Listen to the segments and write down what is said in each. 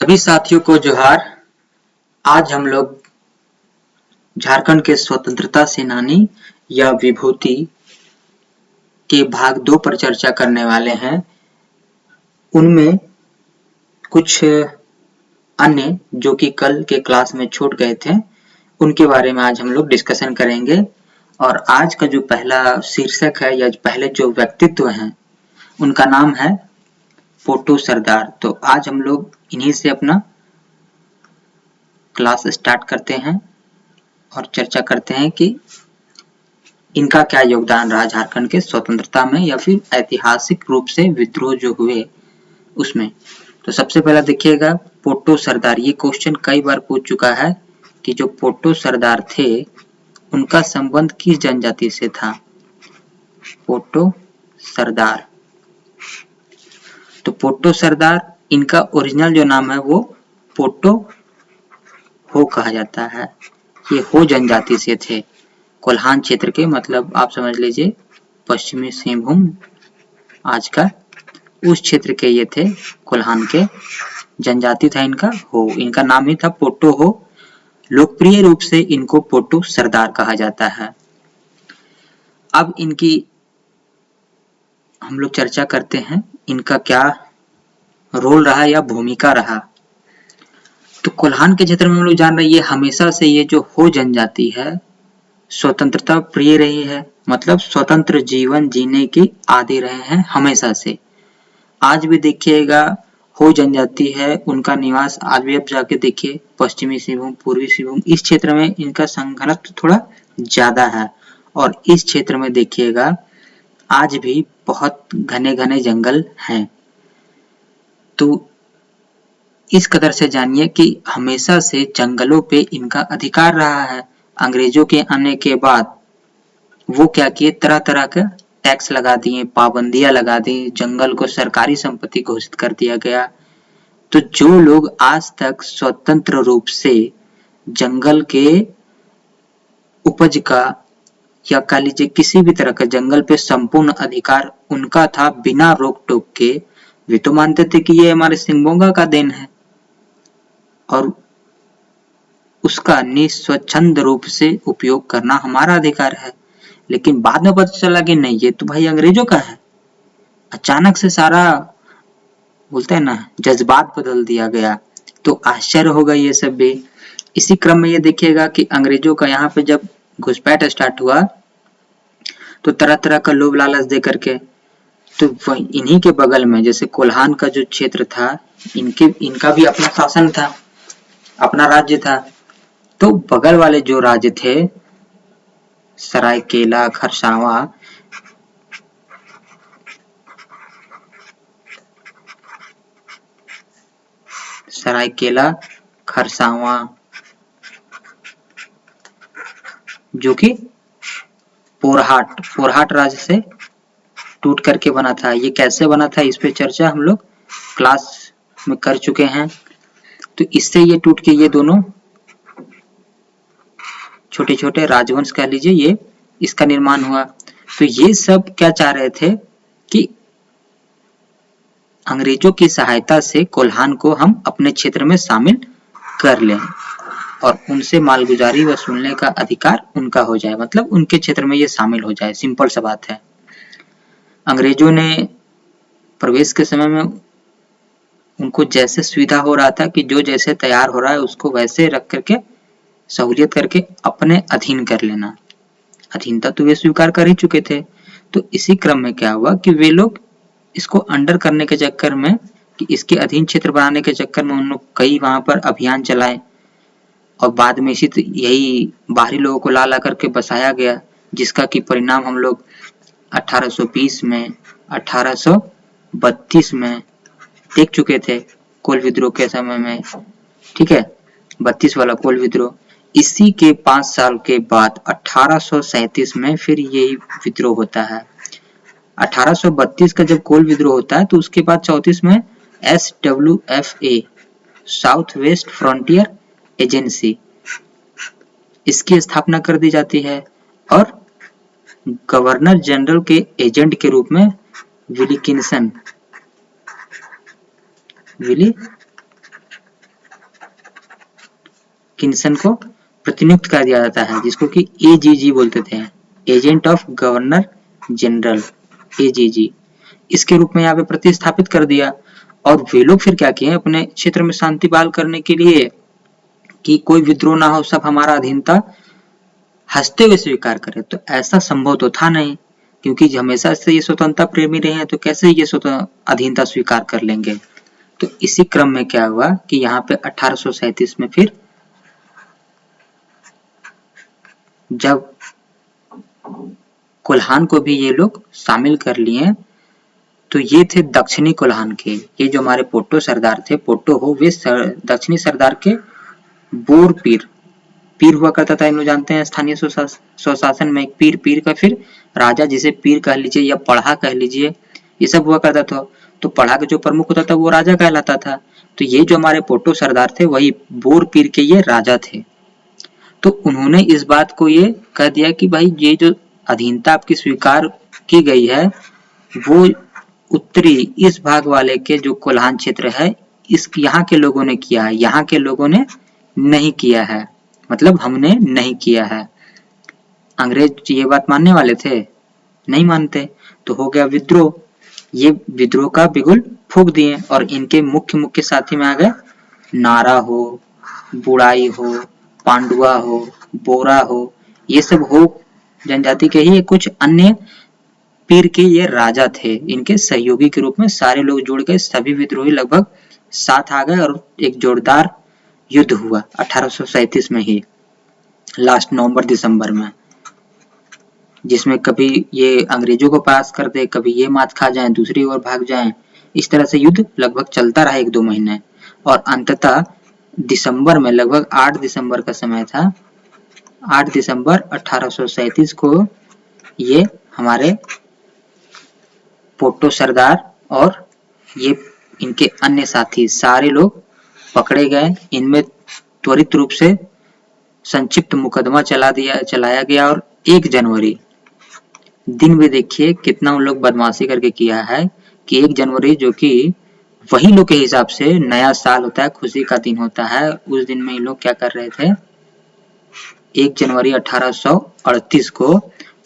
सभी साथियों को जोहार। आज हम लोग झारखंड के स्वतंत्रता सेनानी या विभूति के भाग 2 पर चर्चा करने वाले हैं। उनमें कुछ अन्य जो कि कल के क्लास में छूट गए थे उनके बारे में आज हम लोग डिस्कशन करेंगे। और आज का जो पहला शीर्षक है या पहले जो व्यक्तित्व हैं उनका नाम है पोटो सरदार। तो आज हम लोग इन्हीं से अपना क्लास स्टार्ट करते हैं और चर्चा करते हैं कि इनका क्या योगदान रहा झारखंड के स्वतंत्रता में या फिर ऐतिहासिक रूप से विद्रोह जो हुए उसमें। तो सबसे पहला देखिएगा पोटो सरदार। ये क्वेश्चन कई बार पूछ चुका है कि जो पोटो सरदार थे उनका संबंध किस जनजाति से था। पोटो सरदार, तो पोटो सरदार इनका ओरिजिनल जो नाम है वो पोटो हो कहा जाता है। ये हो जनजाति से थे, कोल्हान क्षेत्र के, मतलब आप समझ लीजिए पश्चिमी सिंहभूम आज का, उस क्षेत्र के ये थे। कोल्हान के जनजाति था इनका हो, इनका नाम ही था पोटो हो। लोकप्रिय रूप से इनको पोटो सरदार कहा जाता है। अब इनकी हम लोग चर्चा करते हैं इनका क्या रोल रहा या भूमिका रहा। तो कोल्हान के क्षेत्र में हम लोग जान रहे हैं ये हमेशा से ये जो हो जनजाति है स्वतंत्रता प्रिय रही है, मतलब स्वतंत्र जीवन जीने की आदी रहे हैं हमेशा से। आज भी देखिएगा हो जनजाति है, उनका निवास आज भी आप जाके देखिए पश्चिमी सिंहभूम, पूर्वी सिंहभूम, इस क्षेत्र में इनका संघनत्व थोड़ा ज्यादा है। और इस क्षेत्र में देखिएगा आज भी बहुत घने घने जंगल हैं। तो इस कदर से जानिए कि हमेशा से जंगलों पे इनका अधिकार रहा है। अंग्रेजों के आने के बाद वो क्या किए, तरह तरह के टैक्स लगा दिए, पाबंदियां लगा दी, जंगल को सरकारी संपत्ति घोषित कर दिया गया। तो जो लोग आज तक स्वतंत्र रूप से जंगल के उपज का या कह लीजिए किसी भी तरह का जंगल पे संपूर्ण अधिकार उनका था बिना रोक टोक के, वे तो मानते थे कि ये हमारे सिंहभोंगा का देन है और उसका निस्वच्छंद रूप से उपयोग करना हमारा अधिकार है। लेकिन बाद में पता चला कि नहीं, ये तो भाई अंग्रेजों का है। अचानक से सारा बोलते हैं ना जज्बात बदल दिया गया। तो आश्चर्य होगा ये सब भी। इसी क्रम में ये देखिएगा कि अंग्रेजों का यहाँ पे जब घुसपैठ स्टार्ट हुआ तो तरह तरह का लोभ लालच दे करके, तो इन्हीं के बगल में जैसे कोल्हान का जो क्षेत्र था इनका भी अपना शासन था, अपना राज्य था। तो बगल वाले जो राज्य थे सरायकेला, खरसावां, सरायकेला, खरसावां जो कि पोरहाट राज्य से टूट करके बना था। ये कैसे बना था इस पे चर्चा हम लोग क्लास में कर चुके हैं। तो इससे ये टूट के ये दोनों छोटे छोटे राजवंश कह लीजिए ये इसका निर्माण हुआ। तो ये सब क्या चाह रहे थे कि अंग्रेजों की सहायता से कोल्हान को हम अपने क्षेत्र में शामिल कर लें और उनसे मालगुजारी वसूलने का अधिकार उनका हो जाए, मतलब उनके क्षेत्र में ये शामिल हो जाए। सिंपल सा बात है। अंग्रेजों ने प्रवेश के समय में उनको जैसे सुविधा हो रहा था कि जो जैसे तैयार हो रहा है उसको वैसे रख करके सहूलियत करके अपने अधीन कर लेना। अधीनता तो वे स्वीकार कर ही चुके थे। तो इसी क्रम में क्या हुआ कि वे लोग इसको अंडर करने के चक्कर में, कि इसके अधीन क्षेत्र बनाने के चक्कर में उन लोग कई वहां पर अभियान चलाए और बाद में इसी यही बाहरी लोगों को ला करके बसाया गया, जिसका कि परिणाम हम लोग 1820 में 1832 में देख चुके थे कोल विद्रोह के समय में। ठीक है, 32 वाला कोल विद्रोह। इसी के 5 साल के बाद 1837 में फिर यही विद्रोह होता है। 1832 का जब कोल विद्रोह होता है तो उसके बाद 34 में SWFA, south west frontier agency, इसकी स्थापना कर दी जाती है और गवर्नर जनरल के एजेंट के रूप में विली किन्सन को प्रतिनियुक्त कर दिया जाता है, जिसको कि एजीजी बोलते थे, agent of governor general, AGG, इसके रूप में यहाँ पे प्रतिस्थापित कर दिया। और वे लोग फिर क्या किए अपने क्षेत्र में शांति बहाल करने के लिए कि कोई विद्रोह ना हो, सब हमारा अधीनता हंसते हुए स्वीकार करे। तो ऐसा संभव तो था नहीं, क्योंकि हमेशा से ये स्वतंत्रता प्रेमी रहे हैं, तो कैसे ये अधीनता स्वीकार कर लेंगे। तो इसी क्रम में क्या हुआ कि यहाँ पे 1837 में फिर जब कोल्हान को भी ये लोग शामिल कर लिए, तो ये थे दक्षिणी कोल्हान के, ये जो हमारे पोटो सरदार थे, पोटो हो वे दक्षिणी सरदार के बोर पीर हुआ करता था। इन लोग जानते हैं स्थानीय स्वशासन में एक पीर का फिर राजा, जिसे पीर कह लीजिए या पढ़ा कह लीजिए, ये सब हुआ करता था। तो पढ़ा का जो प्रमुख होता था वो राजा कहलाता था। तो ये जो हमारे पोटो सरदार थे वही बोर पीर के ये राजा थे। तो उन्होंने इस बात को ये कह दिया कि भाई ये जो अधीनता आपकी स्वीकार की गई है वो उत्तरी इस भाग वाले के जो कोल्हान क्षेत्र है इस यहाँ के लोगों ने किया है, यहाँ के लोगों ने नहीं किया है, मतलब हमने नहीं किया है। अंग्रेज ये बात मानने वाले थे? नहीं मानते। तो हो गया विद्रोह। ये विद्रोह का बिगुल फूंक दिए और इनके मुख्य साथी में आ गए नारा हो, बुड़ाई हो, पांडुआ हो, बोरा हो, ये सब हो जनजाति के ही कुछ अन्य पीर के ये राजा थे। इनके सहयोगी के रूप में सारे लोग जुड़ गए, सभी विद्रोही लगभग साथ आ गए और एक जोरदार युद्ध हुआ 1837 में ही, लास्ट नवंबर दिसंबर में, जिसमें कभी ये अंग्रेजों को पास कर दे, कभी ये मात खा जाएं, दूसरी ओर भाग जाएं। इस तरह से युद्ध लगभग चलता रहा 1-2 महीने और अंततः दिसंबर में, लगभग 8 दिसंबर का समय था, 8 दिसंबर 1837 को ये हमारे पोटो सरदार और ये इनके अन्य साथी सारे लोग पकड़े गए। इनमें त्वरित रूप से संक्षिप्त मुकदमा चलाया गया और 1 जनवरी दिन भी देखिए कितना उन लोग बदमाशी करके किया है कि 1 जनवरी जो कि वही लोग के हिसाब से नया साल होता है, खुशी का दिन होता है, उस दिन में ये लोग क्या कर रहे थे, 1 जनवरी 1838 को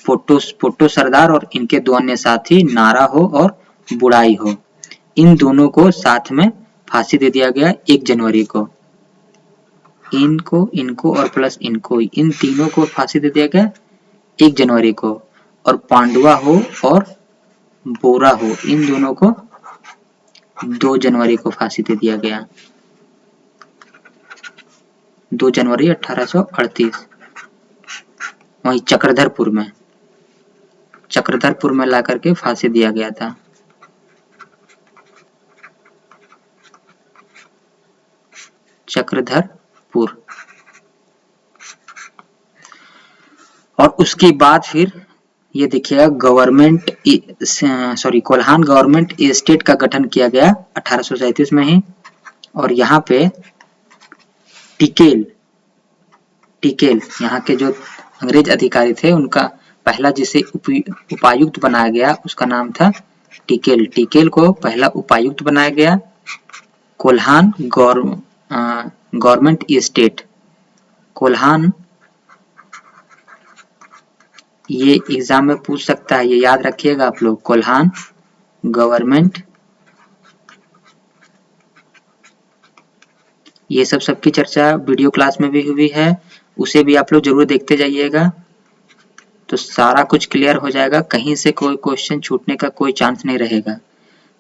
पोटो सरदार और इनके 2 अन्य साथी नारा हो और बुड़ाई हो, इन दोनों को साथ में फांसी दे दिया गया 1 जनवरी को। इनको और प्लस इनको, इन तीनों को फांसी दे दिया गया 1 जनवरी को। और पांडुआ हो और बोरा हो, इन दोनों को 2 जनवरी को फांसी दे दिया गया, 2 जनवरी 1838। वहीं चक्रधरपुर में लाकर के फांसी दिया गया था। चक्रधरपुर। और उसके बाद फिर ये देखिएगा कोल्हान गवर्नमेंट स्टेट का गठन किया गया 1837 में ही। और यहाँ पे टिकेल यहाँ के जो अंग्रेज अधिकारी थे उनका पहला जिसे उपायुक्त बनाया गया उसका नाम था टिकेल को पहला उपायुक्त बनाया गया। कोल्हान गवर्नमेंट स्टेट, कोल्हान, ये एग्जाम में पूछ सकता है, ये याद रखिएगा आप लोग, कोल्हान गवर्नमेंट, ये सबकी चर्चा वीडियो क्लास में भी हुई है, उसे भी आप लोग जरूर देखते जाइएगा, तो सारा कुछ क्लियर हो जाएगा, कहीं से कोई क्वेश्चन छूटने का कोई चांस नहीं रहेगा।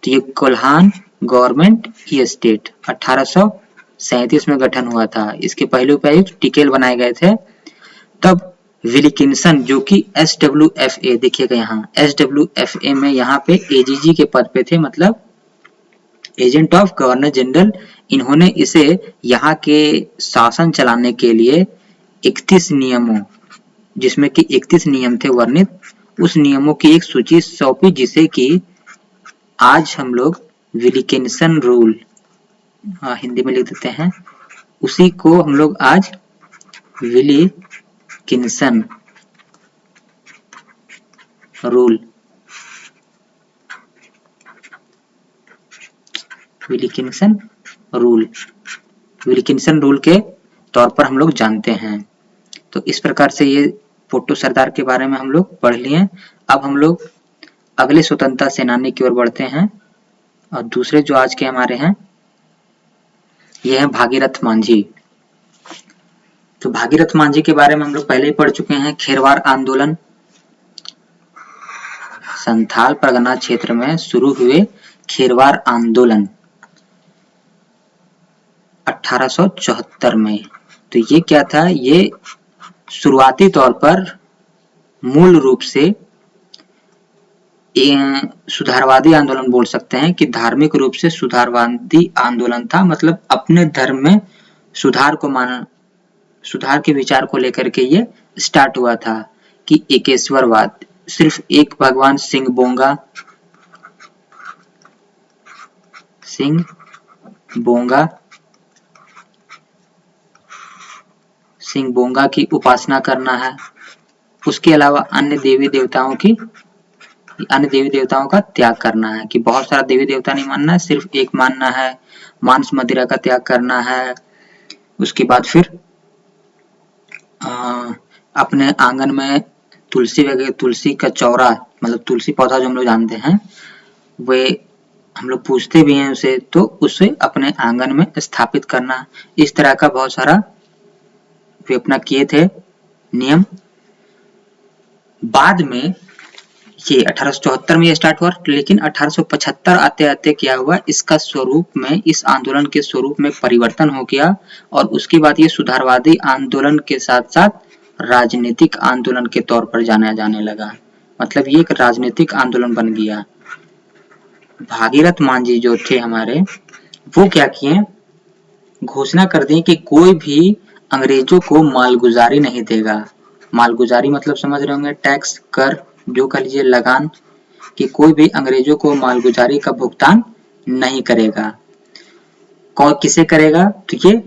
तो ये कोल्हान गवर्नमेंट स्टेट 1837 में गठन हुआ था। इसके पहले उपायुक्त टिकेल बनाए गए थे। तब विलिकिंसन जो कि SWFA, देखिएगा यहाँ SWFA में यहाँ पे AGG के पद पे थे, मतलब एजेंट ऑफ गवर्नर जनरल। इन्होंने इसे यहाँ के शासन चलाने के लिए 31 नियमों, जिसमें कि 31 नियम थे वर्णित, उस नियमों की एक सूची सौंपी, जिसे कि आज हम लोग विलिकिंसन रूल, हिंदी में लिख देते हैं, उसी को हम लोग आज विलिकिंसन रूल, विलिकिंसन रूल के तौर पर हम लोग जानते हैं। तो इस प्रकार से ये भुट्टो सरदार के बारे में हम लोग पढ़ लिए। अब हम लोग अगले स्वतंत्रता सेनानी की ओर बढ़ते हैं और दूसरे जो आज के हमारे हैं ये है भागीरथ मांझी। तो भागीरथ मांझी के बारे में हम लोग पहले ही पढ़ चुके हैं। खेरवार आंदोलन संथाल परगना क्षेत्र में शुरू हुए खेरवार आंदोलन 1874 में। तो ये क्या था, ये शुरुआती तौर पर मूल रूप से सुधारवादी आंदोलन बोल सकते हैं कि धार्मिक रूप से सुधारवादी आंदोलन था। मतलब अपने धर्म में सुधार के विचार को लेकर के ये स्टार्ट हुआ था कि एकेश्वरवाद, सिर्फ एक भगवान सिंह बोंगा की उपासना करना है। उसके अलावा अन्य देवी देवताओं का त्याग करना है कि बहुत सारा देवी देवता नहीं मानना है, सिर्फ एक मानना है। मांस मदिरा का त्याग करना है। उसके बाद फिर अपने आंगन में तुलसी का चौरा, मतलब तुलसी पौधा जो हम लोग जानते हैं वे हम लोग पूजते भी हैं उसे, तो उसे अपने आंगन में स्थापित करना। इस तरह का बहुत सारा वे अपना किए थे नियम। बाद में ये 1874 में ये स्टार्ट हुआ, लेकिन 1875 आते आते क्या हुआ, इसका स्वरूप में, इस आंदोलन के स्वरूप में परिवर्तन हो गया और उसके बाद ये सुधारवादी आंदोलन के साथ साथ राजनीतिक आंदोलन के तौर पर जाना जाने लगा। मतलब ये एक राजनीतिक आंदोलन बन गया। भागीरथ मांझी जो थे हमारे, वो क्या किए, घोषणा कर दी कि कोई भी अंग्रेजों को मालगुजारी नहीं देगा। मालगुजारी मतलब समझ रहे होंगे, टैक्स, कर, जो कह लीजिए लगान, कि कोई भी अंग्रेजों को मालगुजारी का भुगतान नहीं करेगा। कौन किसे करेगा, तो ये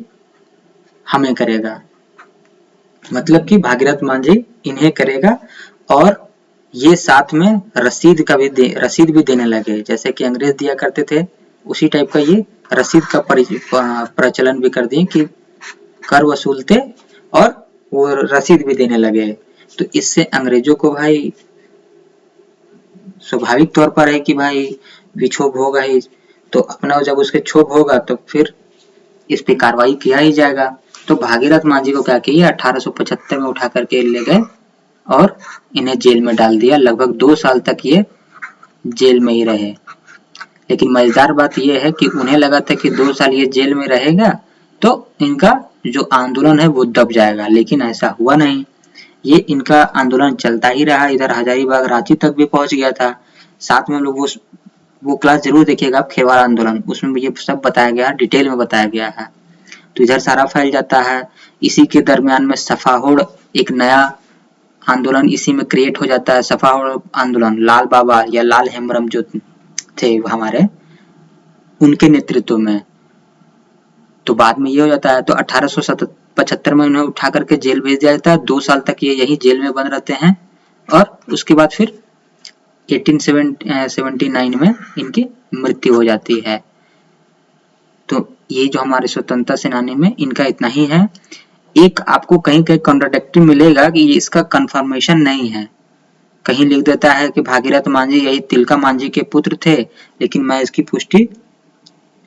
हमें करेगा। मतलब कि भागीरथ मांझी इन्हें करेगा और ये साथ में रसीद भी देने लगे। जैसे कि अंग्रेज दिया करते थे उसी टाइप का ये रसीद का प्रचलन भी कर दिए कि कर वसूलते और वो रसीद भी देने लगे। तो इससे अंग्रेजों को भाई स्वाभाविक तौर पर है कि भाई विक्षोभ होगा ही, तो अपना जब उसके क्षोभ होगा तो फिर इस पे कार्रवाई किया ही जाएगा। तो भागीरथ मांझी को क्या किया, 1875 में उठा करके ले गए और इन्हें जेल में डाल दिया। लगभग 2 साल तक ये जेल में ही रहे। लेकिन मजेदार बात यह है कि उन्हें लगा था कि 2 साल ये जेल में रहेगा तो इनका जो आंदोलन है वो दब जाएगा, लेकिन ऐसा हुआ नहीं। ये इनका आंदोलन चलता ही रहा। इधर हजारीबाग, रांची तक भी पहुंच गया था। साथ में हम लोग वो क्लास जरूर देखिएगा आप, खेरवार आंदोलन, उसमें भी ये सब बताया गया, डिटेल में बताया गया है। तो इधर सारा फैल जाता है। इसी के दरमियान में सफाहोड़, एक नया आंदोलन इसी में क्रिएट हो जाता है। सफाहोड़ आंदोलन, लाल बाबा या लाल हेम्ब्रम जो थे हमारे, उनके नेतृत्व में। तो बाद में ये हो जाता है। तो 1875 में उन्हें उठा करके जेल भेज दिया जाता है। 2 साल तक ये यही जेल में बंद रहते हैं और उसके बाद फिर 1879 में इनकी मृत्यु हो जाती है। तो ये जो हमारे स्वतंत्रता सेनानी में इनका इतना ही है। एक आपको कहीं कहीं कॉन्ट्राडिक्टिव मिलेगा कि इसका कंफर्मेशन नहीं है। कहीं लिख देता है कि भागीरथ मांझी यही तिलका मांझी के पुत्र थे, लेकिन मैं इसकी पुष्टि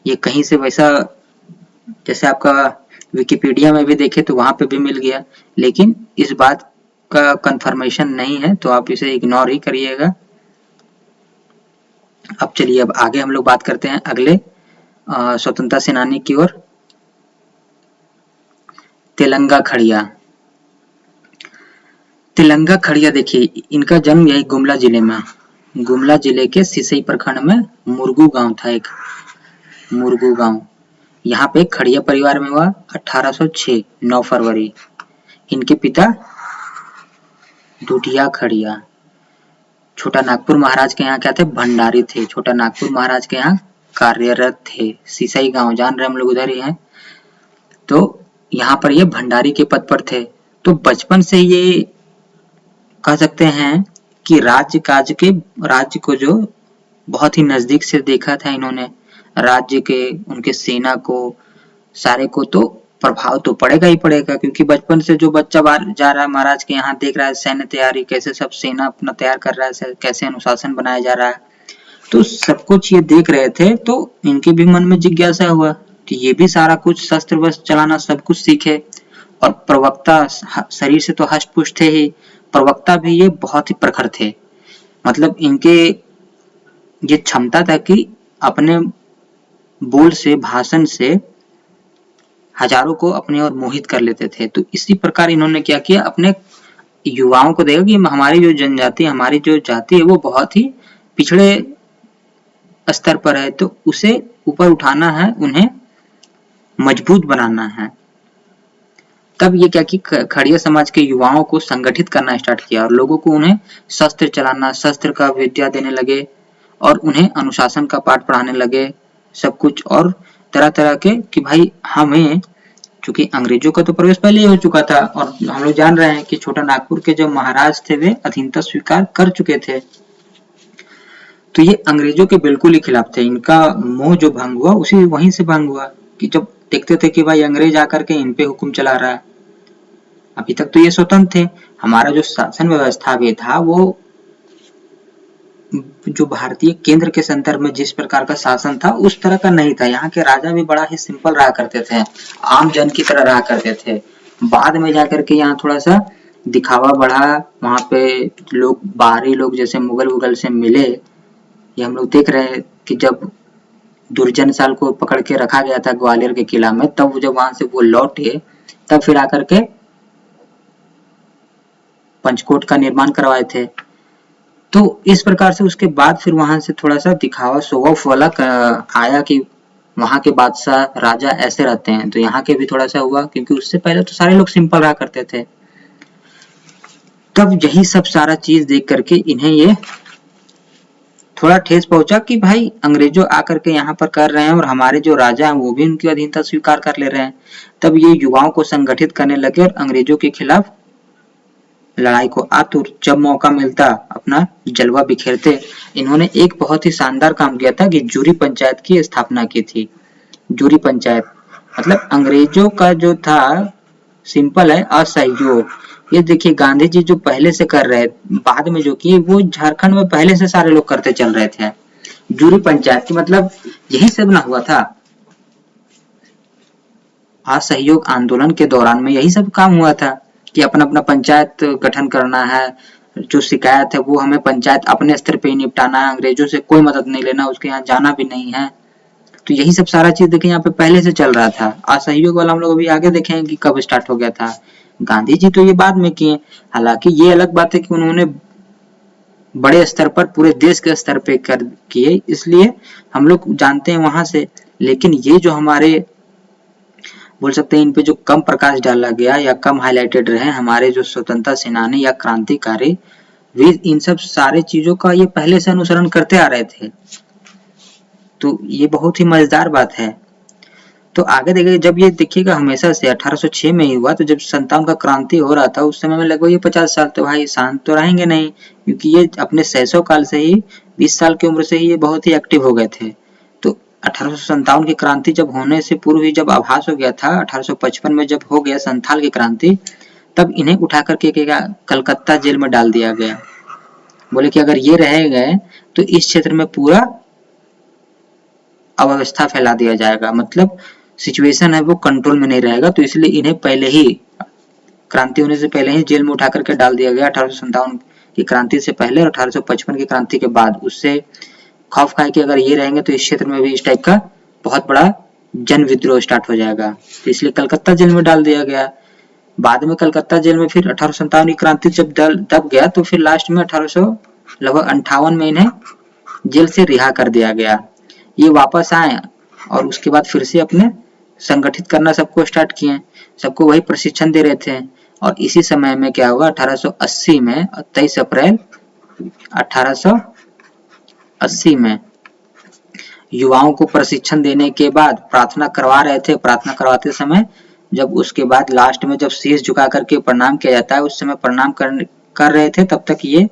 ये कहीं से वैसा, जैसे आपका विकिपीडिया में भी देखे तो वहां पे भी मिल गया, लेकिन इस बात का कंफर्मेशन नहीं है, तो आप इसे इग्नोर ही करिएगा। अब चलिए, अब आगे हम लोग बात करते हैं अगले स्वतंत्रता सेनानी की ओर। तेलंगा खड़िया। तेलंगा खड़िया देखिए, इनका जन्म यही गुमला जिले में, गुमला जिले के सिसई प्रखंड में मुरगू गांव था, एक मुरगू गांव। यहाँ पे खड़िया परिवार में हुआ 1806 9 फरवरी। इनके पिता दुधिया खड़िया छोटा नागपुर महाराज के यहाँ क्या थे, भंडारी थे। छोटा नागपुर महाराज के यहाँ कार्यरत थे। सिसई गांव जान रहे हम लोग, उधर ही हैं। तो यहाँ पर ये भंडारी के पद पर थे। तो बचपन से ये कह सकते हैं कि राज्य को जो बहुत ही नजदीक से देखा था इन्होंने, राज्य के, उनके सेना को, सारे को। तो प्रभाव तो पड़ेगा ही पड़ेगा, क्योंकि बचपन से जो बच्चा बाहर जा रहा है महाराज के यहाँ, देख रहा है सैन्य तैयारी कैसे सब सेना अपना तैयार कर रहा है, कैसे अनुशासन बनाया जा रहा है, तो सब कुछ ये देख रहे थे, तो इनके भी मन में जिज्ञासा हुआ कि ये भी सारा कुछ शस्त्र वस्त्र चलाना सब कुछ सीखे। और प्रवक्ता शरीर से तो हष्ट पुष्ट थे ही, प्रवक्ता भी ये बहुत ही प्रखर थे। मतलब इनके ये क्षमता था कि अपने बोल से, भाषण से हजारों को अपनी ओर मोहित कर लेते थे। तो इसी प्रकार इन्होंने क्या किया, अपने युवाओं को देखा कि हमारी जो जनजाति, हमारी जो जाति है वो बहुत ही पिछड़े स्तर पर है, तो उसे ऊपर उठाना है, उन्हें मजबूत बनाना है। तब ये क्या कि खड़िया समाज के युवाओं को संगठित करना स्टार्ट किया और लोगों को उन्हें शस्त्र चलाना, शस्त्र का विद्या देने लगे और उन्हें अनुशासन का पाठ पढ़ाने लगे सब कुछ। और तरह तरह के कि भाई हमें, चूंकि अंग्रेजों का तो प्रवेश पहले ही हो चुका था और हम लोग जान रहे हैं कि छोटा नागपुर के जो महाराज थे वे अधीनता स्वीकार कर चुके थे, तो ये अंग्रेजों के बिल्कुल ही खिलाफ थे। इनका मोह जो भंग हुआ उसी वहीं से भंग हुआ कि जब देखते थे कि भाई अंग्रेज आकर के इन पे हुक्म चला रहा है। अभी तक तो ये स्वतंत्र थे, हमारा जो शासन व्यवस्था भी था वो जो भारतीय केंद्र के संदर्भ में जिस प्रकार का शासन था उस तरह का नहीं था। यहाँ के राजा भी बड़ा ही सिंपल रहा करते थे, आम जन की तरह रहा करते थे। बाद में जाकर के यहाँ थोड़ा सा दिखावा बढ़ा, वहां पे लोग, बाहरी लोग जैसे मुगल वुगल से मिले। ये हम लोग देख रहे हैं कि जब दुर्जन साल को पकड़ के रखा गया था ग्वालियर के किला में, तब जब वहां से वो लौटे तब फिर आकर के पंचकोट का निर्माण करवाए थे। तो इस प्रकार से उसके बाद फिर वहां से थोड़ा सा दिखावा, शो ऑफ वाला आया कि वहां के बादशाह राजा ऐसे रहते हैं, तो यहाँ के भी थोड़ा सा हुआ, क्योंकि उससे पहले तो सारे लोग सिंपल रहा करते थे। तब यही सब सारा चीज देख करके इन्हें ये थोड़ा ठेस पहुंचा कि भाई अंग्रेजों आकर के यहाँ पर कर रहे हैं और हमारे जो राजा हैं वो भी उनकी अधीनता स्वीकार कर ले रहे हैं। तब ये युवाओं को संगठित करने लगे और अंग्रेजों के खिलाफ लड़ाई को आतुर, जब मौका मिलता अपना जलवा बिखेरते। इन्होंने एक बहुत ही शानदार काम किया था कि जूरी पंचायत की स्थापना की थी। जूरी पंचायत मतलब अंग्रेजों का जो था सिंपल है असहयोग। ये देखिए गांधी जी जो पहले से कर रहे, बाद में जो किए, वो झारखंड में पहले से सारे लोग करते चल रहे थे। जूरी पंचायत की मतलब यही सब ना हुआ था, असहयोग आंदोलन के दौरान में यही सब काम हुआ था कि अपना अपना पंचायत गठन करना है, जो शिकायत है वो हमें पंचायत अपने स्तर पे ही निपटाना है, अंग्रेजों से कोई मदद नहीं लेना, उसके यहाँ जाना भी नहीं है। तो यही सब सारा चीज देखिए यहाँ पे पहले से चल रहा था। असहयोग वाला हम लोग अभी आगे देखेंगे कि कब स्टार्ट हो गया था। गांधी जी तो ये बाद में किए, हालांकि ये अलग बात है कि उन्होंने बड़े स्तर पर, पूरे देश के स्तर पे कर किए, इसलिए हम लोग जानते हैं वहां से। लेकिन ये जो हमारे बोल सकते हैं इन पे जो कम प्रकाश डाला गया या कम हाईलाइटेड रहे हमारे जो स्वतंत्रता सेनानी या क्रांतिकारी, वे इन सब सारे चीजों का ये पहले से अनुसरण करते आ रहे थे। तो ये बहुत ही मजेदार बात है। तो आगे देखिए, जब ये देखिएगा हमेशा से 1806 में ही हुआ, तो जब 57 का क्रांति हो रहा था उस समय में लगभग ये 50 साल, तो भाई शांत तो रहेंगे नहीं, क्योंकि ये अपने शैशव काल से ही 20 साल की उम्र से ही ये बहुत ही एक्टिव हो गए थे। तो 1857 की क्रांति जब होने से पूर्व ही जब आभास हो गया था, 1855 में जब हो गया संथाल की क्रांति, तब इन्हें उठा करके कलकत्ता जेल में डाल दिया गया। बोले कि अगर ये रह गए तो इस क्षेत्र में पूरा अव्यवस्था फैला दिया जाएगा, मतलब सिचुएशन है वो कंट्रोल में नहीं रहेगा, तो इसलिए इन्हें पहले ही, क्रांति होने से पहले ही जेल में उठा करके डाल दिया गया। 1857 की क्रांति से पहले और 1855 की क्रांति के बाद, उससे खौफ खाए कि अगर ये रहेंगे तो इस क्षेत्र में भी इस टाइप का बहुत बड़ा जन विद्रोह स्टार्ट हो जाएगा, तो इसलिए कलकत्ता जेल में डाल दिया गया। बाद में कलकत्ता जेल में फिर 1857 की क्रांति जब दब गया, तो फिर लास्ट में 1858 में इन्हें जेल से रिहा कर दिया गया। ये वापस आए और उसके बाद फिर से अपने संगठित करना सबको स्टार्ट किए, सबको वही प्रशिक्षण दे रहे थे। और इसी समय में क्या हुआ, 1880 में 23 अप्रैल 1880 में युवाओं को प्रशिक्षण देने के बाद प्रार्थना करवा रहे थे। प्रार्थना करवाते समय जब उसके बाद लास्ट में जब शीश झुका करके प्रणाम किया जाता है, उस समय प्रणाम कर रहे थे, तब तक ये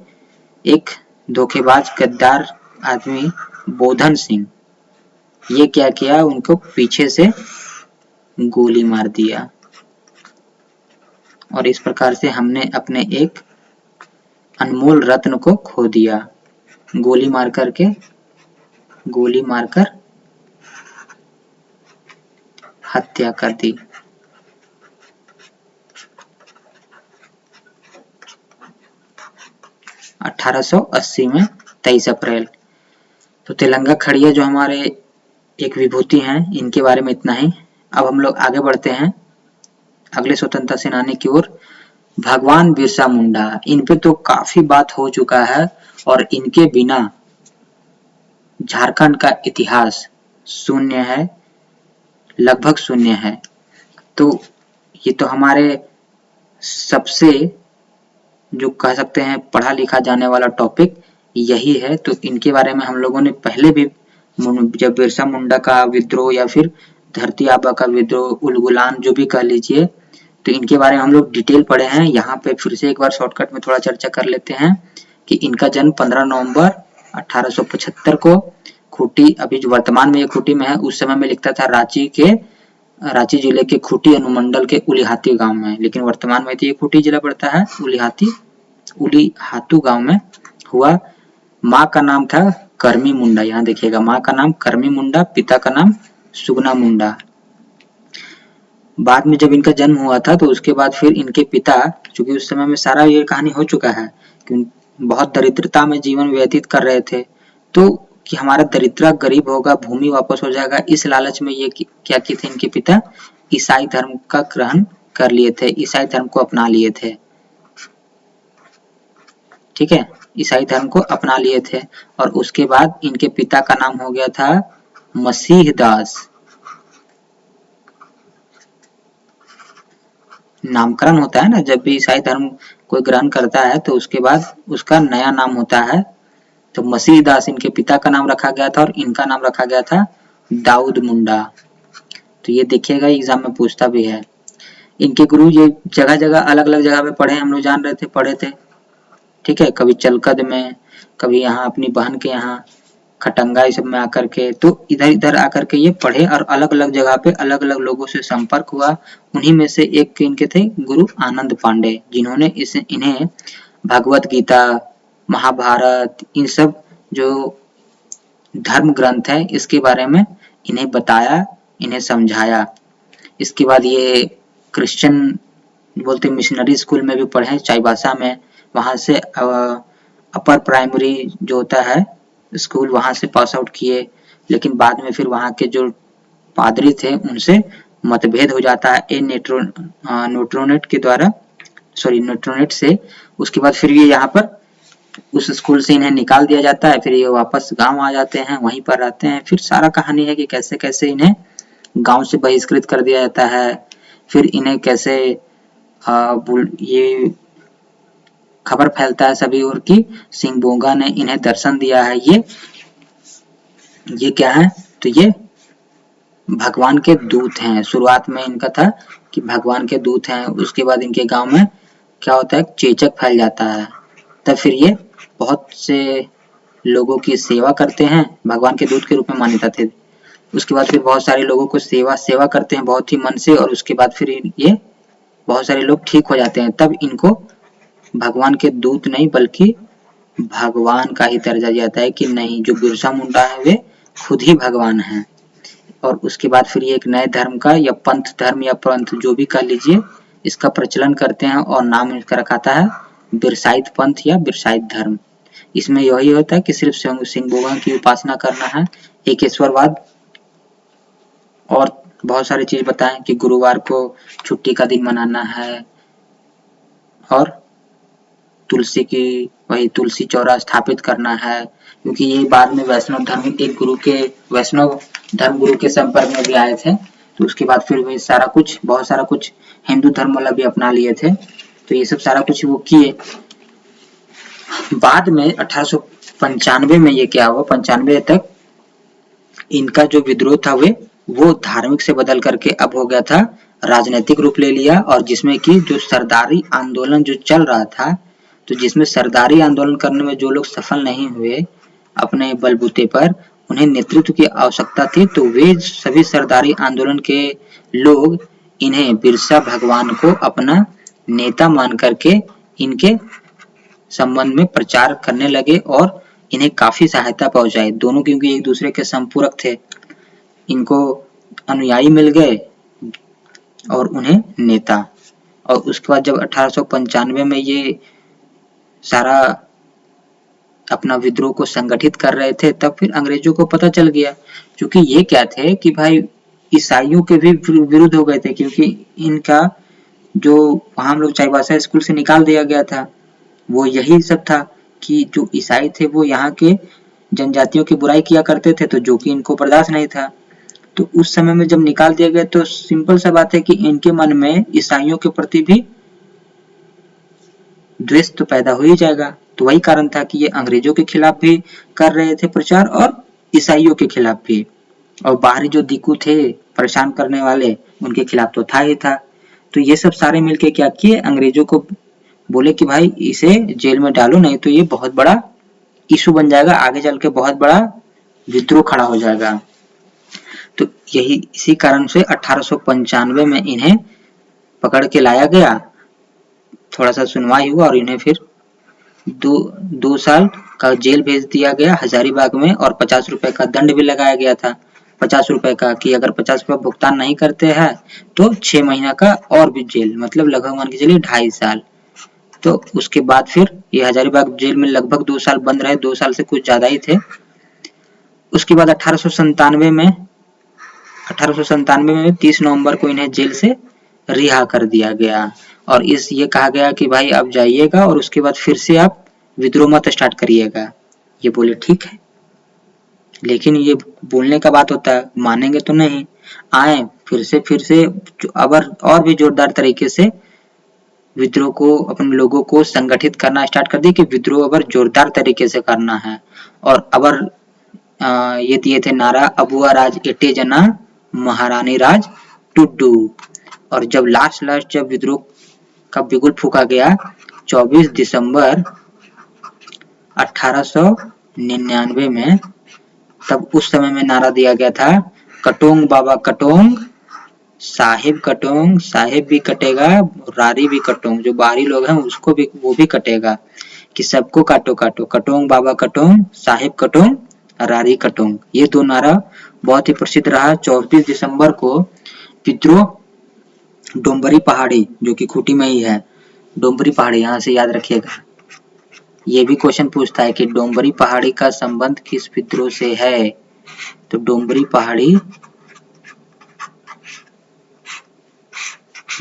एक धोखेबाज गद्दार आदमी बोधन सिंह, ये क्या किया, उनको पीछे से गोली मार दिया। और इस प्रकार से हमने अपने एक अनमोल रत्न को खो दिया। गोली मारकर हत्या कर दी। – 1880 में 23 अप्रैल। तो तेलंगा खड़िया जो हमारे एक विभूति हैं, इनके बारे में इतना ही। अब हम लोग आगे बढ़ते हैं अगले स्वतंत्रता सेनानी की ओर, भगवान बिरसा मुंडा। इन पे तो काफी बात हो चुका है और इनके बिना झारखंड का इतिहास शून्य है, लगभग शून्य है। तो ये तो हमारे सबसे जो कह सकते हैं पढ़ा लिखा जाने वाला टॉपिक यही है। तो इनके बारे में हम लोगों ने पहले भी, जब बिरसा मुंडा का विद्रोह या फिर धरती आबा का विद्रोह, उलगुलान जो भी कह लीजिए, तो इनके बारे में हम लोग डिटेल पढ़े हैं। यहाँ पे फिर से एक बार शॉर्टकट में थोड़ा चर्चा कर लेते हैं कि इनका जन्म 15 नवंबर 1875 को खूंटी, अभी जो वर्तमान में ये खूंटी में है, उस समय में लिखता था रांची जिले के खूंटी अनुमंडल के उलीहाती गांव में, लेकिन वर्तमान में तो ये खूंटी जिला पड़ता है, उलीहातू गांव में हुआ। माँ का नाम था करमी मुंडा, यहाँ देखिएगा, माँ का नाम करमी मुंडा, पिता का नाम सुगना मुंडा। बाद में जब इनका जन्म हुआ था तो उसके बाद फिर इनके पिता, चूंकि उस समय में सारा ये कहानी हो चुका है कि बहुत दरिद्रता में जीवन व्यतीत कर रहे थे, तो कि हमारा दरिद्र गरीब होगा, भूमि वापस हो जाएगा, इस लालच में ये क्या किए थे इनके पिता, ईसाई धर्म का ग्रहण कर लिए थे, ईसाई धर्म को अपना लिए थे। ठीक है, ईसाई धर्म को अपना लिए थे। और उसके बाद इनके पिता का नाम हो गया था मसीह दास। नामकरण होता है ना, जब भी ईसाई धर्म कोई ग्रहण करता है तो उसके बाद उसका नया नाम होता है। तो मसीह दास इनके पिता का नाम रखा गया था और इनका नाम रखा गया था दाऊद मुंडा। तो ये देखिएगा एग्जाम में पूछता भी है। इनके गुरु ये जगह जगह अलग अलग जगह पे पढ़े, हम लोग जान रहे थे, पढ़े थे। ठीक है, कभी चलकद में, कभी यहाँ अपनी बहन के यहाँ खटंगा इस सब में आकर के, तो इधर इधर आकर के ये पढ़े और अलग अलग जगह पे अलग अलग लोगों से संपर्क हुआ। उन्हीं में से एक इनके थे गुरु आनंद पांडे, जिन्होंने इन्हें भगवत गीता, महाभारत, इन सब जो धर्म ग्रंथ है इसके बारे में इन्हें बताया, इन्हें समझाया। इसके बाद ये क्रिश्चियन बोलते मिशनरी स्कूल में भी पढ़े, चाईबासा में, वहां से अपर प्राइमरी जो होता है स्कूल, वहां से पास आउट किए। लेकिन बाद में फिर वहां के जो पादरी थे उनसे मतभेद हो जाता है न्यूट्रोनेट से। उसके बाद फिर ये यहाँ पर उस स्कूल से इन्हें निकाल दिया जाता है, फिर ये वापस गांव आ जाते हैं, वहीं पर रहते हैं। फिर सारा कहानी है कि कैसे कैसे इन्हें गांव से बहिष्कृत कर दिया जाता है, फिर इन्हें कैसे ये खबर फैलता है सभी ओर की सिंहबोंगा ने इन्हें दर्शन दिया है। ये क्या है, तो ये भगवान के दूत हैं। शुरुआत में इनका था कि भगवान के दूत हैं, उसके बाद इनके गांव में क्या होता है, चेचक फैल जाता है, तब फिर ये बहुत से लोगों की सेवा करते हैं, भगवान के दूत के रूप में मान्यता थे। उसके बाद फिर बहुत सारे लोगों को सेवा करते हैं बहुत ही मन से, और उसके बाद फिर ये बहुत सारे लोग ठीक हो जाते हैं। तब इनको भगवान के दूत नहीं बल्कि भगवान का ही दर्जा दिया जाता है कि नहीं, जो बिरसा मुंडा है वे खुद ही भगवान हैं। और उसके बाद फिर ये एक नए धर्म का या पंथ धर्म या पंथ जो भी कह लीजिए, इसका प्रचलन करते हैं और नाम इसका रखाता है बिरसाइत पंथ या बिरसाइत धर्म। इसमें यही होता है कि सिर्फ सिंहबोंगा की उपासना करना है, एकेश्वरवाद, और बहुत सारी चीज बताएं कि गुरुवार को छुट्टी का दिन मनाना है, और तुलसी की तुलसी चौरा स्थापित करना है, क्योंकि ये बाद में वैष्णव धर्म गुरु के संपर्क में भी आए थे। तो उसके बाद फिर वे सारा कुछ, बहुत सारा कुछ हिंदू धर्म वाला भी अपना लिए थे। तो ये सब सारा कुछ वो किए। बाद में 1895 में ये क्या हुआ, 95 तक इनका जो विद्रोह था वो धार्मिक से बदल करके अब हो गया था राजनीतिक रूप ले लिया, और जिसमें कि जो सरदारी आंदोलन जो चल रहा था, तो जिसमें सरदारी आंदोलन करने में जो लोग सफल नहीं हुए अपने बलबूते पर, उन्हें नेतृत्व की आवश्यकता थी। तो वे सभी सरदारी आंदोलन के लोग इन्हें बिरसा भगवान को अपना नेता मान करके इनके संबंध में प्रचार करने लगे और इन्हें काफी सहायता पहुंचाई। दोनों क्योंकि एक दूसरे के संपूरक थे, इनको अनुयायी मिल गए और उन्हें नेता। और उसके बाद जब 1895 में ये सारा अपना विद्रोह को संगठित कर रहे थे, तब फिर अंग्रेजों को पता चल गया, क्योंकि ये क्या थे कि भाई ईसाइयों के भी विरुद्ध हो गए थे, क्योंकि इनका जो वहां हम लोग चाईबासा स्कूल से निकाल दिया गया था, वो यही सब था कि जो ईसाई थे वो यहाँ के जनजातियों की बुराई किया करते थे, तो जो कि इनको बर्दाश्त नहीं था। तो उस समय में जब निकाल दिया गया तो सिंपल सा बात है कि इनके मन में ईसाइयों के प्रति भी द्वेष तो पैदा हो ही जाएगा। तो वही कारण था कि ये अंग्रेजों के खिलाफ भी कर रहे थे प्रचार और ईसाइयों के खिलाफ भी, और बाहरी जो दिक्कू थे परेशान करने वाले, उनके खिलाफ तो था ही था। तो ये सब सारे मिलके क्या किए, अंग्रेजों को बोले कि भाई इसे जेल में डालो, नहीं तो ये बहुत बड़ा इशू बन जाएगा, आगे चल के बहुत बड़ा विद्रोह खड़ा हो जाएगा। तो यही इसी कारण से 1895 में इन्हें पकड़ के लाया गया, थोड़ा सा सुनवाई हुआ और इन्हें फिर दो साल का जेल भेज दिया गया हजारीबाग में, और 50 रुपए का दंड भी लगाया गया था, 50 रुपए का, कि अगर 50 रुपए भुगतान नहीं करते हैं तो 6 महीना का और भी जेल, मतलब लगभग मान के चलिए 2.5 साल। तो उसके बाद फिर ये हजारीबाग जेल में लगभग 2 साल बंद रहे, 2 साल से कुछ ज्यादा ही थे। उसके बाद 1897 में 30 नवंबर को इन्हें जेल से रिहा कर दिया गया, और ये कहा गया कि भाई आप जाइएगा और उसके बाद फिर से आप विद्रोह मत स्टार्ट करिएगा। ये बोले ठीक है, लेकिन ये बोलने का बात होता है, मानेंगे तो नहीं। आए फिर से अबर और भी जोरदार तरीके से विद्रोह को, अपने लोगों को संगठित करना स्टार्ट कर दिए कि विद्रोह अबर जोरदार तरीके से करना है। और अबर ये दिए थे नारा, अबुआ राज एटे जना महारानी राज टुड्डू। और जब लास्ट जब विद्रोह का बिगुल फूका गया 24 दिसंबर 1899 में, तब उस समय में नारा दिया गया था, कटोंग बाबा कटोंग, साहिब भी कटेगा, रारी भी कटोंग, जो बाहरी लोग हैं उसको भी, वो भी कटेगा, कि सबको काटो काटो, कटोंग बाबा कटोंग, साहिब कटोंग, रारी कटोंग। ये दो नारा बहुत ही प्रसिद्ध रहा। 24 दिसंबर को विद्रोह डोंबरी पहाड़ी, जो कि खूंटी में ही है, डोंबरी पहाड़ी, यहाँ से याद रखिएगा। ये भी क्वेश्चन पूछता है कि डोंबरी पहाड़ी का संबंध किस विद्रोह से है, तो डोंबरी पहाड़ी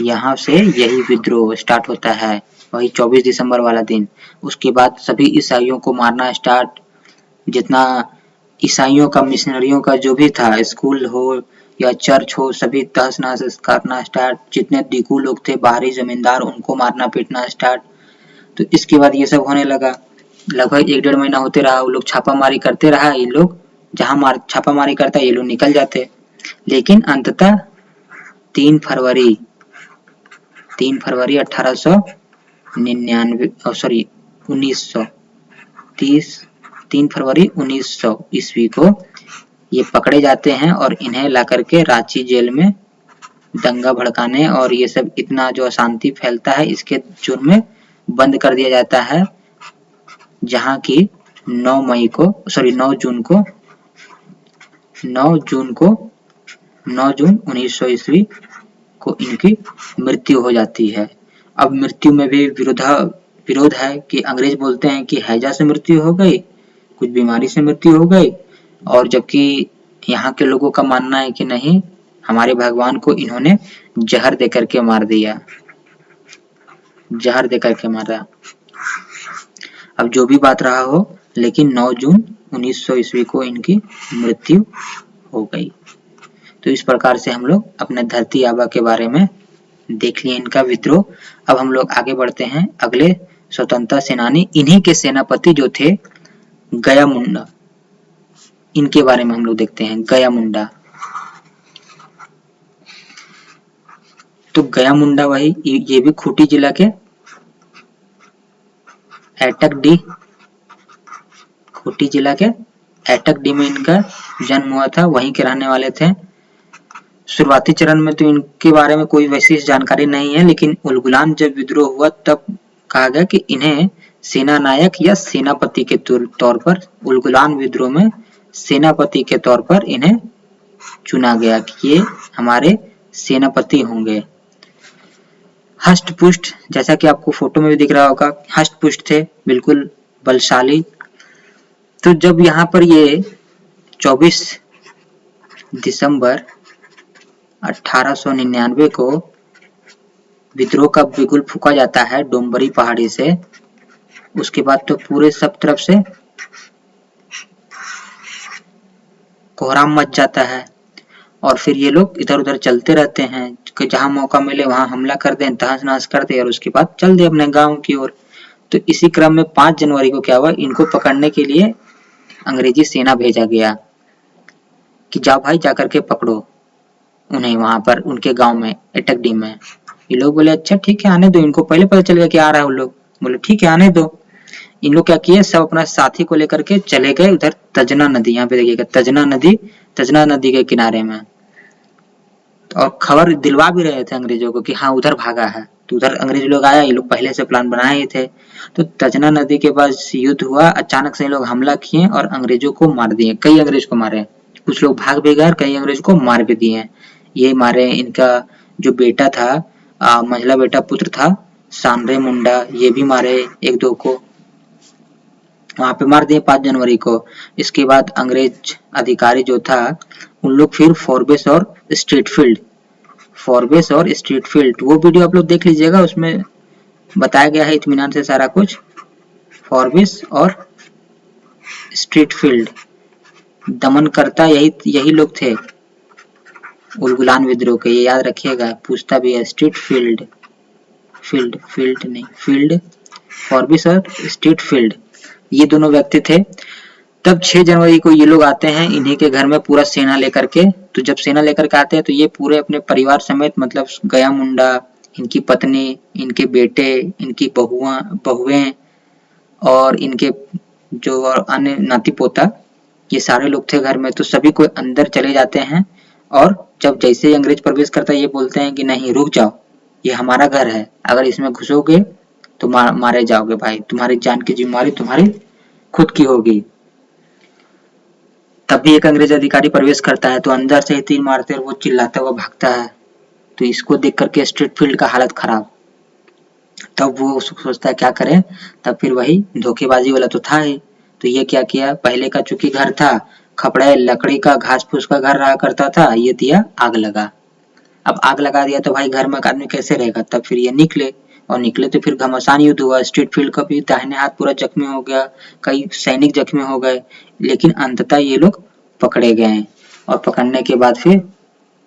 यहाँ से यही विद्रोह स्टार्ट होता है, वही 24 दिसंबर वाला दिन। उसके बाद सभी ईसाइयों को मारना स्टार्ट, जितना ईसाइयों का, मिशनरियों का जो भी था, स्कूल हो या चर्च हो, सभी तहस नहस करना स्टार्ट। जितने दिकू लोग थे, बाहरी जमींदार, उनको मारना पीटना स्टार्ट। तो इसके बाद ये सब होने लगा, लगभग 1-1.5 महीना होते रहा, वो लोग छापामारी करते रहा, ये लोग जहां छापामारी करता ये लोग निकल जाते। लेकिन अंततः 3 फरवरी 1900 ईस्वी को ये पकड़े जाते हैं और इन्हें ला करके रांची जेल में दंगा भड़काने और ये सब इतना जो अशांति फैलता है, इसके जुर्म में बंद कर दिया जाता है, जहां की 9 जून 1900 ईस्वी को इनकी मृत्यु हो जाती है। अब मृत्यु में भी विरोध है कि अंग्रेज बोलते हैं कि हैजा से मृत्यु हो गई, कुछ बीमारी से मृत्यु हो गई, और जबकि यहाँ के लोगों का मानना है कि नहीं, हमारे भगवान को इन्होंने जहर देकर के मार दिया, जहर देकर के मारा। अब जो भी बात रहा हो, लेकिन 9 जून 1900 ईस्वी को इनकी मृत्यु हो गई। तो इस प्रकार से हम लोग अपने धरती आबा के बारे में देख लिए, इनका विद्रोह। अब हम लोग आगे बढ़ते हैं, अगले स्वतंत्रता सेनानी, इन्हीं के सेनापति जो थे गया मुंडा, इनके बारे में हम लोग देखते हैं। गया मुंडा, तो गया मुंडा वही, ये भी खूंटी जिला के एटकडी, खूंटी जिला के एटकडी में इनका जन्म हुआ था, वहीं के रहने वाले थे। शुरुआती चरण में तो इनके बारे में कोई विशेष जानकारी नहीं है, लेकिन उलगुलान जब विद्रोह हुआ तब कहा गया कि इन्हें सेना नायक या सेनापति के तौर पर, उलगुलान विद्रोह में सेनापति के तौर पर इन्हें चुना गया कि ये हमारे सेनापति होंगे। हष्ट पुष्ट, जैसा कि आपको फोटो में भी दिख रहा होगा, हष्ट पुष्ट थे, बिल्कुल बलशाली। तो जब यहाँ पर ये 24 दिसंबर 1899 को विद्रोह का बिगुल फूंका जाता है डोम्बरी पहाड़ी से, उसके बाद तो पूरे सब तरफ से कोहराम मच जाता है और फिर ये लोग इधर उधर चलते रहते हैं कि जहां मौका मिले वहां हमला कर दें, तहस नहस कर दें और उसके बाद चल दे अपने गांव की ओर। तो इसी क्रम में 5 जनवरी को क्या हुआ, इनको पकड़ने के लिए अंग्रेजी सेना भेजा गया कि जाओ भाई जाकर के पकड़ो उन्हें वहां पर उनके गांव में एटकडी में। ये लोग बोले अच्छा ठीक है आने दो, इनको पहले पता चल गया कि आ रहा है उन लोग, बोले ठीक है आने दो। इन लोग क्या किए, सब अपना साथी को लेकर के चले गए उधर तजना नदी, यहाँ पे देखिएगा तजना नदी के किनारे में, और खबर दिलवा भी रहे थे अंग्रेजों को कि हाँ उधर भागा है। तो उधर अंग्रेज लोग आया, ये लोग पहले से प्लान बनाए ही थे। तो तजना नदी के पास युद्ध हुआ, अचानक से लोग हमला किए और अंग्रेजों को मार दिए, कई अंग्रेज को मारे, कुछ लोग भाग भी गए, कई अंग्रेज को मार भी दिए। ये मारे, इनका जो बेटा था मंझला बेटा पुत्र था सांबरे मुंडा, ये भी मारे 1-2 को, वहां पे मार दिए 5 जनवरी को। इसके बाद अंग्रेज अधिकारी जो था उन लोग फिर फोर्बेस और स्ट्रीटफील्ड वो वीडियो आप लोग देख लीजिएगा, उसमें बताया गया है इत्मीनान से सारा कुछ। फोर्बेस और स्ट्रीटफील्ड दमनकर्ता यही लोग थे उलगुलान विद्रोह के, ये याद रखिएगा, पूछता भी है। स्ट्रीटफील्ड फोर्बेस और स्ट्रीटफील्ड ये दोनों व्यक्ति थे। तब 6 जनवरी को ये लोग आते हैं इन्हीं के घर में पूरा सेना लेकर के। तो जब सेना लेकर के आते हैं तो ये पूरे अपने परिवार समेत, मतलब गया मुंडा, इनकी पत्नी, इनके बेटे, इनकी बहुएं और इनके जो अन्य नाती पोता, ये सारे लोग थे घर में। तो सभी को अंदर चले जाते हैं और जब जैसे ही अंग्रेज प्रवेश करता है ये बोलते हैं कि नहीं रुक जाओ, ये हमारा घर है, अगर इसमें घुसोगे तो मारे जाओगे भाई, तुम्हारी जान की जिम्मेदारी तुम्हारी खुद की होगी। तब भी एक अंग्रेज अधिकारी प्रवेश करता है तो अंदर से ही 3 मारते और वो चिल्लाता हुआ भागता है। तो इसको देख करके स्ट्रीटफील्ड का हालत खराब। तब वो सोचता है क्या करें, तब फिर वही धोखेबाजी वाला तो था ही। तो ये क्या किया, पहले का चूंकि घर था खपड़े लकड़ी का घास फूस का घर रहा करता था, ये दिया आग लगा। अब आग लगा दिया तो भाई घर में आदमी कैसे रहेगा। तब फिर ये निकले तो फिर घमासान युद्ध हुआ। स्ट्रीटफील्ड का भी दाहिने हाथ पूरा जख्मी हो गया, कई सैनिक जख्मी हो गए, लेकिन अंततः ये लोग पकड़े गए और पकड़ने के बाद फिर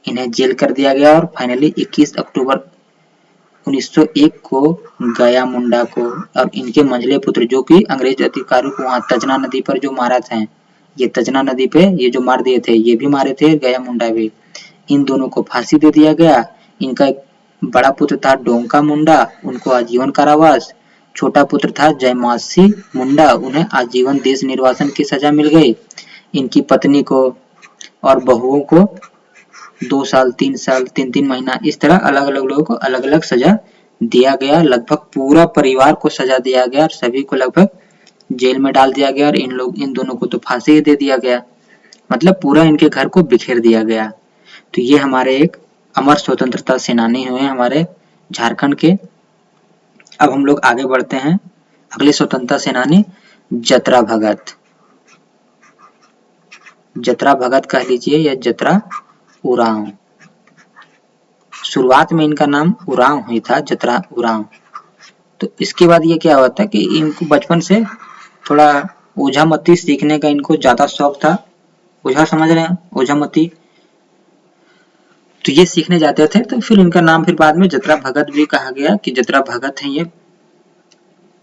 इन्हें जेल कर दिया गया और फाइनली 21 अक्टूबर 1901 को गया मुंडा को और इनके मंझले पुत्र जो कि अंग्रेज अधिकारियों को वहां तजना नदी पर जो मारा था, ये तजना नदी पे ये जो मार दिए थे, ये भी मारे थे, गया मुंडा भी, इन दोनों को फांसी दे दिया गया। इनका एक बड़ा पुत्र था डोंका मुंडा, उनको आजीवन कारावास, छोटा पुत्र था जयमासी मुंडा, उन्हें आजीवन देश निर्वासन की सजा मिल गई। इनकी पत्नी को और बहुओं को 2 साल 3 साल 3-3 महीना इस तरह अलग अलग लोगों को अलग अलग सजा दिया गया। लगभग पूरा परिवार को सजा दिया गया और सभी को लगभग जेल में डाल दिया गया और इन दोनों को तो फांसी दे दिया गया, मतलब पूरा इनके घर को बिखेर दिया गया। तो ये हमारे एक अमर स्वतंत्रता सेनानी हुए हमारे झारखंड के। अब हम लोग आगे बढ़ते हैं, अगले स्वतंत्रता सेनानी जतरा भगत कह लीजिए या जतरा उरांव। शुरुआत में इनका नाम उरांव ही था, जतरा उरांव। तो इसके बाद ये क्या होता है कि इनको बचपन से थोड़ा ओझामती सीखने का इनको ज्यादा शौक था। ओझा समझ रहे हैं, ओझामती, तो ये सीखने जाते थे। तो फिर इनका नाम फिर बाद में जतरा भगत भी कहा गया कि जतरा भगत है ये।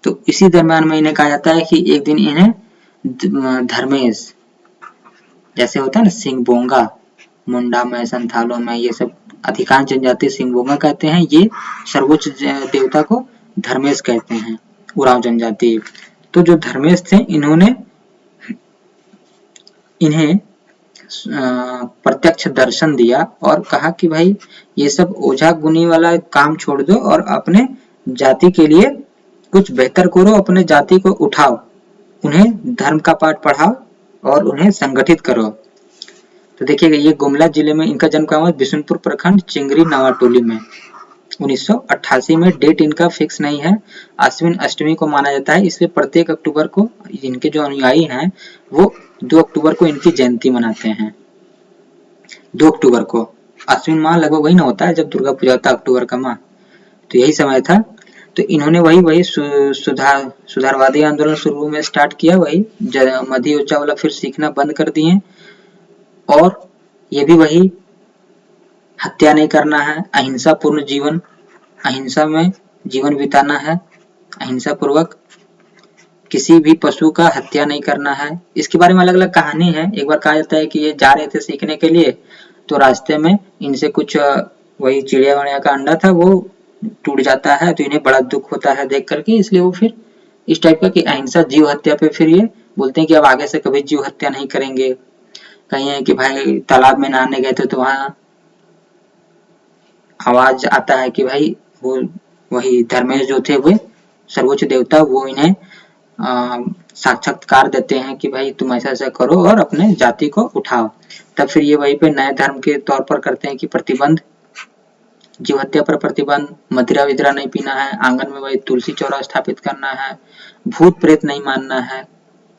तो इसी दरम्यान में इन्हें कहा जाता है कि एक दिन इन्हें धर्मेश, जैसे होता है ना सिंहबोंगा, मुंडा में संथालों में ये सब अधिकांश जनजाति सिंहबोंगा कहते हैं, ये सर्वोच्च देवता को धर्मेश कहते हैं, उरांव जनजाति। तो जो धर्मेश थे इन्हें प्रत्यक्ष दर्शन दिया और कहा कि भाई ये सब ओझा गुनी वाला काम छोड़ दो और अपने जाति के लिए कुछ बेहतर करो, अपने जाति को उठाओ, उन्हें धर्म का पाठ पढ़ाओ और उन्हें संगठित करो। तो देखिएगा ये गुमला जिले में इनका जन्म कहाँ हुआ, बिशुनपुर प्रखंड चिंगरी नावाटोली में 1988 में। डेट इनका फिक्स नहीं है, आश्विन अष्टमी को माना जाता है, इसलिए प्रत्येक अक्टूबर को इनके जो अनुयायी हैं वो 2 अक्टूबर को इनकी जयंती मनाते हैं। 2 अक्टूबर को आश्विन माह लगभग वही ना होता है जब दुर्गा पूजा होता है, अक्टूबर का माह, तो यही समय था। तो इन्होंने वही सुधारवादी आंदोलन शुरू में स्टार्ट किया, वही मधी ऊंचा वाला फिर सीखना बंद कर दिए और ये भी वही हत्या नहीं करना है, अहिंसा पूर्ण जीवन, अहिंसा में जीवन बिताना है, अहिंसा पूर्वक किसी भी पशु का हत्या नहीं करना है। इसके बारे में अलग अलग कहानी है। एक बार कहा जाता है कि ये जा रहे थे सीखने के लिए तो रास्ते में इनसे कुछ वही चिड़िया वड़िया का अंडा था वो टूट जाता है, तो इन्हें बड़ा दुख होता है देख करके, इसलिए वो फिर इस टाइप का कि अहिंसा जीव हत्या पे फिर ये बोलते हैं कि अब आगे से कभी जीव हत्या नहीं करेंगे। कहीं है कि भाई तालाब में नहाने गए थे तो वहां आवाज आता है कि भाई वो वही धर्मेश जो थे वे सर्वोच्च देवता, वो इन्हें साक्षात्कार देते हैं कि भाई तुम ऐसा ऐसा करो और अपने जाति को उठाओ। तब फिर ये वहीं पे नए धर्म के तौर पर करते हैं कि प्रतिबंध, जीव हत्या पर प्रतिबंध, मदिरा विदिरा नहीं पीना है, आंगन में वही तुलसी चौरा स्थापित करना है, भूत प्रेत नहीं मानना है।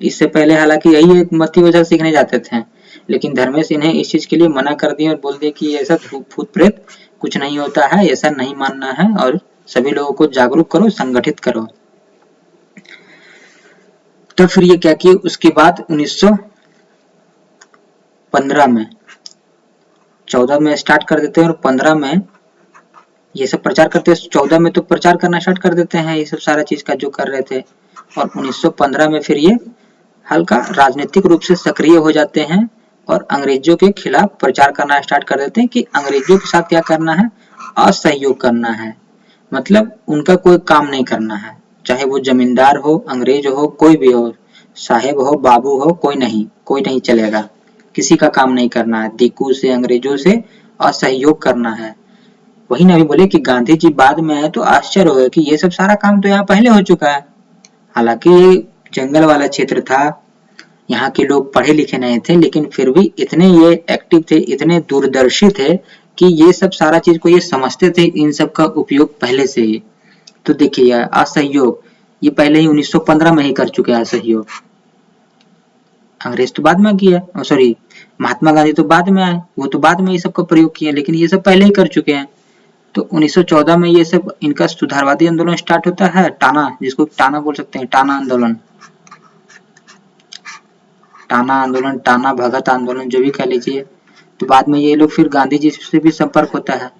इससे पहले हालांकि यही एक मती वजह सीखने जाते थे, लेकिन धर्मेश इन्हें इस चीज के लिए मना कर दिए और बोल दिए कि ऐसा भूत प्रेत कुछ नहीं होता है, ऐसा नहीं मानना है और सभी लोगों को जागरूक करो, संगठित करो। तो फिर ये क्या किए, उसके बाद 1915 में 14 में स्टार्ट कर देते हैं और 15 में ये सब प्रचार करते हैं। 14 में तो प्रचार करना स्टार्ट कर देते हैं ये सब सारा चीज का जो कर रहे थे, और 1915 में फिर ये हल्का राजनीतिक रूप से सक्रिय हो जाते हैं और अंग्रेजों के खिलाफ प्रचार करना स्टार्ट कर देते हैं कि अंग्रेजों के साथ क्या करना है, असहयोग करना है, मतलब उनका कोई काम नहीं करना है, चाहे वो जमींदार हो, अंग्रेज हो, कोई भी हो, साहेब हो, बाबू हो, कोई नहीं चलेगा, किसी का काम नहीं करना है, दिक्कू से अंग्रेजों से असहयोग करना है। वही ना, अभी बोले कि गांधी जी बाद में आए तो आश्चर्य होगा कि ये सब सारा काम तो यहाँ पहले हो चुका है। हालांकि ये जंगल वाला क्षेत्र था, यहाँ के लोग पढ़े लिखे नहीं थे, लेकिन फिर भी इतने ये एक्टिव थे, इतने दूरदर्शी थे कि ये सब सारा चीज को ये समझते थे, इन सब का उपयोग पहले से ही। तो देखिए असहयोग ये पहले ही 1915 में ही कर चुके हैं असहयोग, अंग्रेज तो बाद में किया, सॉरी महात्मा गांधी तो बाद में आए, वो तो बाद में ये सब का प्रयोग किया, लेकिन ये सब पहले ही कर चुके हैं। तो 1914 में ये सब इनका सुधारवादी आंदोलन स्टार्ट होता है, टाना, जिसको टाना बोल सकते हैं, टाना आंदोलन, टाना भगत आंदोलन जो भी कह लीजिए। तो बाद में ये लोग फिर गांधी जी से भी संपर्क होता है।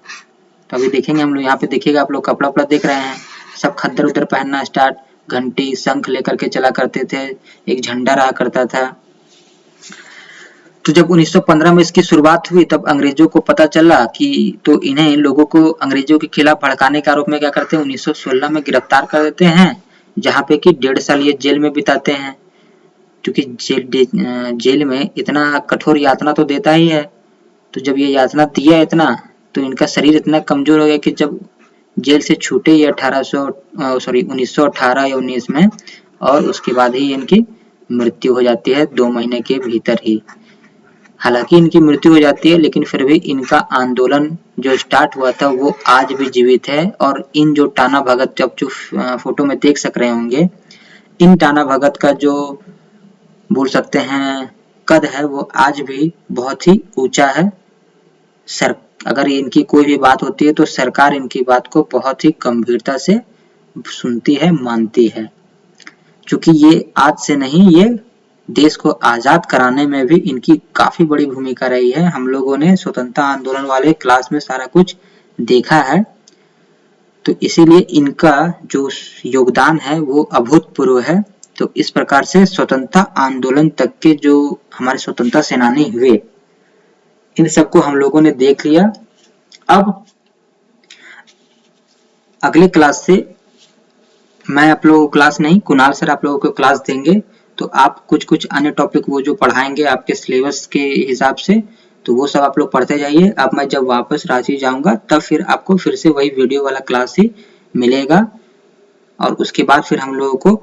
तो अभी देखेंगे हम लोग, यहाँ पे देखिएगा आप लोग कपड़ा उपड़ा देख रहे हैं, सब खद्दर उद्दर पहनना स्टार्ट, घंटी शंख लेकर के चला करते थे, एक झंडा रहा करता था। तो जब 1915 में इसकी शुरुआत हुई तब अंग्रेजों को पता चला कि, तो इन्हें लोगों को अंग्रेजों के खिलाफ भड़काने के आरोप में क्या करते हैं, 1916 में गिरफ्तार कर देते हैं, जहाँ पे कि 1.5 साल ये जेल में बिताते हैं, क्योंकि जेल में इतना कठोर यातना तो देता ही है। तो जब ये यातना दिया इतना, तो इनका शरीर इतना कमजोर हो गया कि जब जेल से छूटे ये 1918 या 19 में, और उसके बाद ही इनकी मृत्यु हो जाती है 2 महीने के भीतर ही। हालांकि इनकी मृत्यु हो जाती है, लेकिन फिर भी इनका आंदोलन जो स्टार्ट हुआ था वो आज भी जीवित है। और इन जो टाना भगत, जब जो फोटो में देख सक रहे होंगे, इन टाना भगत का जो बोल सकते हैं कद है वो आज भी बहुत ही ऊंचा है। अगर इनकी कोई भी बात होती है तो सरकार इनकी बात को बहुत ही गंभीरता से सुनती है, मानती है, क्योंकि ये आज से नहीं, ये देश को आजाद कराने में भी इनकी काफी बड़ी भूमिका रही है। हम लोगों ने स्वतंत्रता आंदोलन वाले क्लास में सारा कुछ देखा है, तो इसीलिए इनका जो योगदान है वो अभूतपूर्व है। तो इस प्रकार से स्वतंत्रता आंदोलन तक के जो हमारे स्वतंत्रता सेनानी हुए, इन सबको हम लोगों ने देख लिया। अब अगले क्लास से मैं आप लोगों को क्लास नहीं, कुणाल सर आप लोगों को क्लास देंगे तो आप कुछ कुछ अन्य टॉपिक वो जो पढ़ाएंगे आपके सिलेबस के हिसाब से, तो वो सब आप लोग पढ़ते जाइए। अब मैं जब वापस रांची जाऊंगा तब फिर आपको फिर से वही वीडियो वाला क्लास ही मिलेगा, और उसके बाद फिर हम लोगों को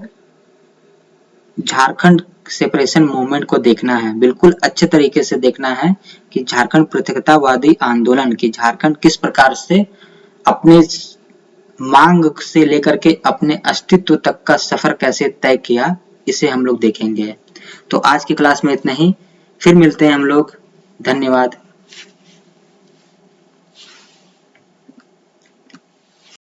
झारखंड सेपरेशन मूवमेंट को देखना है, बिल्कुल अच्छे तरीके से देखना है कि झारखंड पृथकतावादी आंदोलन की झारखंड किस प्रकार से अपने मांग से लेकर के अपने अस्तित्व तक का सफर कैसे तय किया, इसे हम लोग देखेंगे। तो आज की क्लास में इतना ही, फिर मिलते हैं हम लोग। धन्यवाद।